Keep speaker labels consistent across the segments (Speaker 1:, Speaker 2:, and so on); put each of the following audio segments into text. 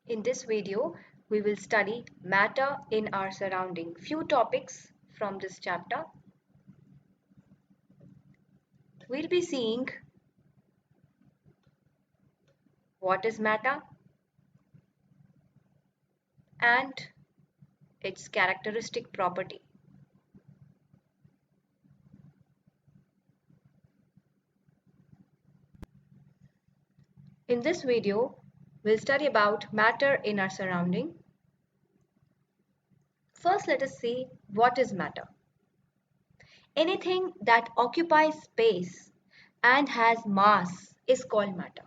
Speaker 1: In this video, we will study matter in our surrounding. Few topics from this chapter. We'll be seeing what is matter and its characteristic property. In this video, we'll study about matter in our surrounding. First, let us see what is matter. Anything that occupies space and has mass is called matter.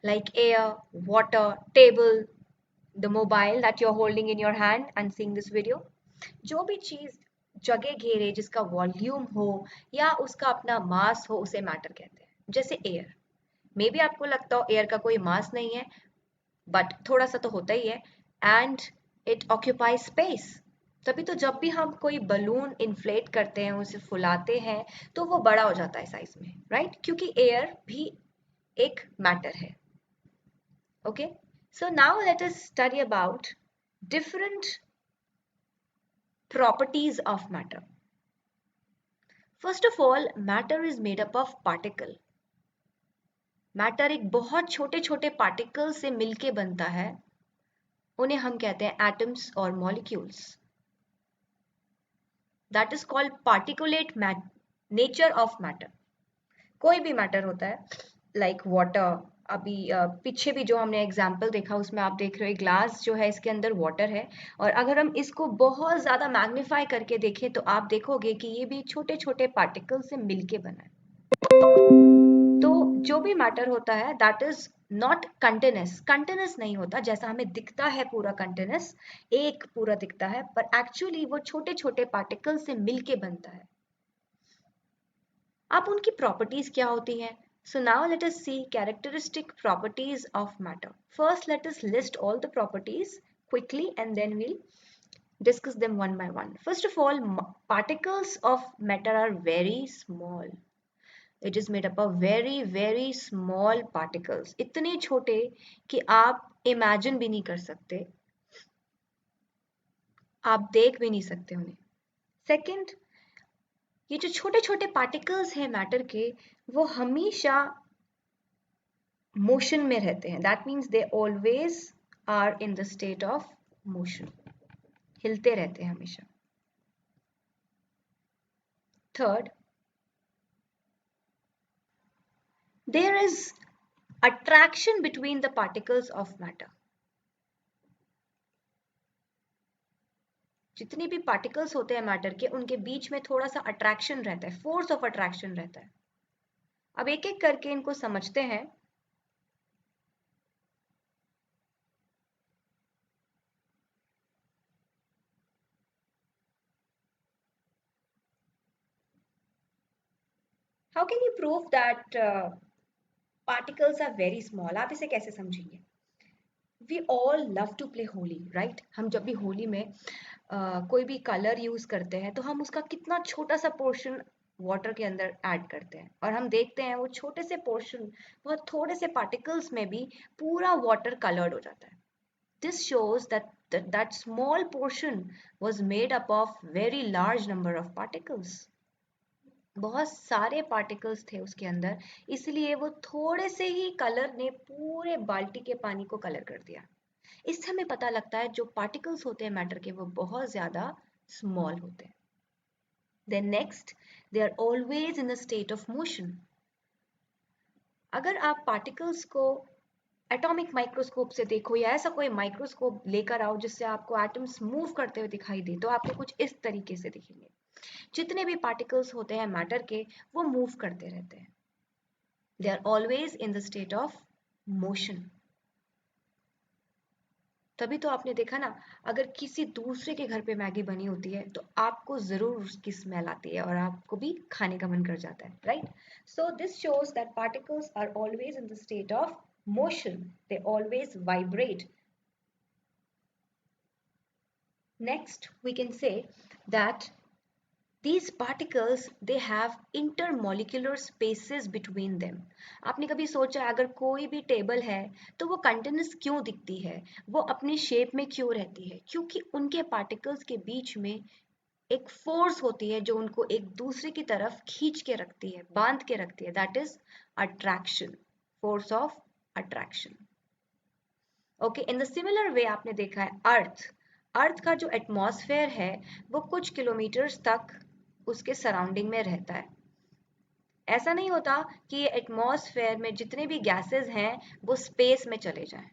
Speaker 1: Like air, water, table, the mobile that you're holding in your hand and seeing this video. जो भी चीज जगह घेरे जिसका volume हो या उसका अपना मास हो उसे मैटर कहते हैं. जैसे एयर, मे बी आपको लगता हो एयर का कोई मास नहीं है, बट थोड़ा सा तो होता ही है. And it occupy space. तभी तो जब भी हम कोई बलून इन्फ्लेट करते हैं, उसे फुलाते हैं, तो वो बड़ा हो जाता है साइज में, राइट? क्योंकि एयर भी एक मैटर है. Okay, so now let us study about different properties of matter. First of all, matter is made up of particle. Matter एक बहुत छोटे छोटे पार्टिकल से मिलके बनता है. उन्हें हम कहते हैं एटम्स और molecules. That is called particulate nature of matter. कोई भी मैटर होता है, लाइक वाटर. अभी पीछे भी जो हमने एग्जाम्पल देखा उसमें आप देख रहे हो ग्लास जो है इसके अंदर वाटर है, और अगर हम इसको बहुत ज़्यादा मैग्नीफाई करके देखें तो आप देखोगे कि ये भी छोटे छोटे पार्टिकल से मिलके बना है. तो जो भी मैटर होता है that is not continuous. Continuous नहीं होता जैसा हमें दिखता है पूरा कंटिन्यूस, एक पूरा दिखता है, पर एक्चुअली वो छोटे छोटे पार्टिकल से मिलके बनता है. अब उनकी प्रॉपर्टीज क्या होती हैं? So now let us see characteristic properties of matter. First, let us list all the properties quickly and then we'll discuss them one by one. First of all, particles of matter are very small. It is made up of very very small particles. इतने छोटे कि आप imagine भी नहीं कर सकते, आप देख भी नहीं सकते उन्हें. Second, ये जो छोटे छोटे पार्टिकल्स हैं मैटर के, वो हमेशा मोशन में रहते हैं. That means they always are in the state of motion. हिलते रहते हैं हमेशा. Third, there is attraction between the particles of matter. जितने भी पार्टिकल्स होते हैं मैटर के, उनके बीच में थोड़ा सा अट्रैक्शन रहता है, फोर्स ऑफ अट्रैक्शन रहता है. अब एक एक करके इनको समझते हैं. How can you prove that particles are very small? आप इसे कैसे समझेंगे? We all love to play Holi, right? हम जब भी होली में कोई भी कलर यूज करते हैं तो हम उसका कितना छोटा सा पोर्शन वाटर के अंदर ऐड करते हैं, और हम देखते हैं वो छोटे से पोर्शन, बहुत थोड़े से पार्टिकल्स में भी पूरा वाटर कलर्ड हो जाता है. This shows that small portion was made up of very large number of particles. बहुत सारे पार्टिकल्स थे उसके अंदर, इसलिए वो थोड़े से ही कलर ने पूरे बाल्टी के पानी को कलर कर दिया. इससे हमें पता लगता है जो पार्टिकल्स होते हैं मैटर के वो बहुत ज्यादा स्मॉल होते हैं. Then next, they are always in the state of motion. अगर आप पार्टिकल्स को एटॉमिक माइक्रोस्कोप से देखो या ऐसा कोई माइक्रोस्कोप लेकर आओ जिससे आपको एटम्स मूव करते हुए दिखाई दे, तो आपको कुछ इस तरीके से दिखेंगे. जितने भी पार्टिकल्स होते हैं मैटर के वो मूव करते रहते हैं. They are always in the state of motion. तभी तो आपने देखा ना, अगर किसी दूसरे के घर पे मैगी बनी होती है तो आपको जरूर उसकी स्मेल आती है और आपको भी खाने का मन कर जाता है, right? So this shows that particles are always in the state of motion. They always vibrate. Next, we can say that These particles, they have intermolecular spaces between them. आपने कभी सोचा अगर कोई भी टेबल है तो वो कंटिन्यूस क्यों दिखती है, वो अपने शेप में क्यों रहती है? क्योंकि उनके पार्टिकल्स के बीच में एक फोर्स होती है जो उनको एक दूसरे की तरफ खींच के रखती है, बांध के रखती है, that is attraction, force of attraction. Okay, in the similar way आपने देखा है अर्थ का जो एटमॉस्फेयर है वो कुछ किलोमीटर्स तक उसके सराउंडिंग में रहता है। ऐसा नहीं होता कि ये एटमॉस्फेयर में जितने भी गैसेस हैं वो स्पेस में चले जाएं,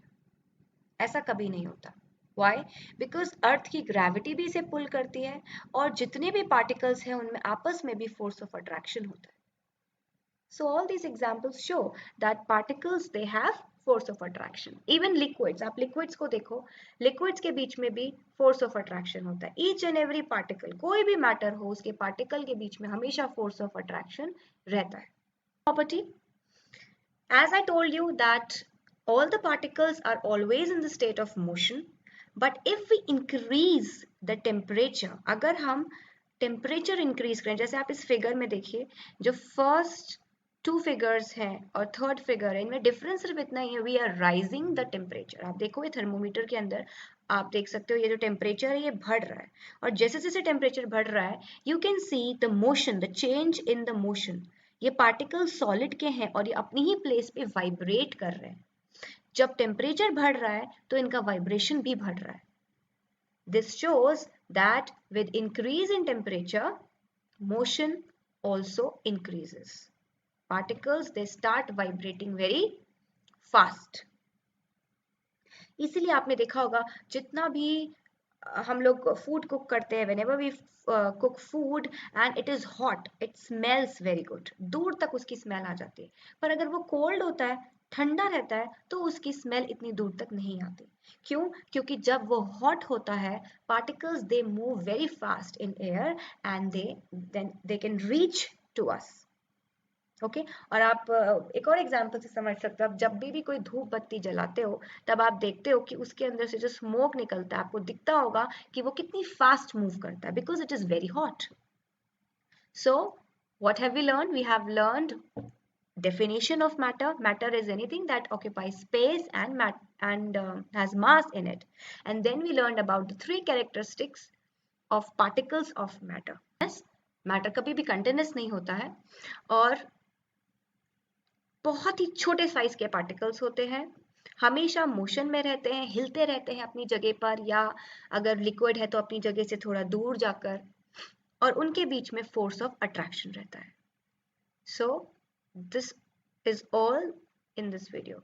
Speaker 1: ऐसा कभी नहीं होता। वाई? बिकॉज अर्थ की ग्रेविटी भी इसे पुल करती है और जितने भी पार्टिकल्स हैं उनमें आपस में भी फोर्स ऑफ अट्रैक्शन होता है। So all these examples show that particles, they have force of attraction. Even liquids, आप liquids को देखो, liquids के बीच में भी force of attraction होता है। Each and every particle, कोई भी matter हो, उसके particle के बीच में हमेशा force of attraction रहता है। Property, as I told you that all the particles are always in the state of motion, but if we increase the temperature, अगर हम टेम्परेचर इंक्रीज करें, जैसे आप इस फिगर में देखिए, जो फर्स्ट टू फिगर्स हैं और थर्ड फिगर है, इनमें डिफरेंस सिर्फ इतना ही है, we are rising the temperature. आप देखो ये थर्मोमीटर के अंदर आप देख सकते हो ये जो टेम्परेचर है ये बढ़ रहा है, और जैसे जैसे टेम्परेचर बढ़ रहा है you can see the motion, the change in the motion. ये पार्टिकल सॉलिड के हैं और ये अपनी ही प्लेस पे वाइब्रेट कर रहे हैं। जब टेम्परेचर बढ़ रहा है तो इनका वाइब्रेशन भी बढ़ रहा है। This shows that with increase in temperature, motion also increases. Particles, they start vibrating very fast. इसीलिए आपने देखा होगा जितना भी हम लोग फूड कुक करते हैं, whenever we cook food and it is hot, it smells very good, दूर तक उसकी स्मेल आ जाती है। पर अगर वो कोल्ड होता है, ठंडा रहता है, तो उसकी स्मेल इतनी दूर तक नहीं आती। क्यों? क्योंकि जब वो हॉट होता है, particles they move very fast in air and they can reach to us. Okay और आप एक और एग्जांपल से समझ सकते हो, आप जब भी कोई धूप बत्ती जलाते हो तब आप देखते हो कि उसके अंदर से जो स्मोक निकलता है, आपको दिखता होगा कि वो कितनी फास्ट मूव करता है, because it is very hot. So what have we learned? We have learned definition of matter. Matter is anything that occupies space and has mass in it. And then we learned about the three characteristics of particles of matter. Yes, matter कभी भी continuous नहीं होता है और बहुत ही छोटे size के particles होते हैं, हमेशा मोशन में रहते हैं, हिलते रहते हैं अपनी जगह पर, या अगर लिक्विड है तो अपनी जगह से थोड़ा दूर जाकर, और उनके बीच में फोर्स ऑफ अट्रैक्शन रहता है। So this is all in this video.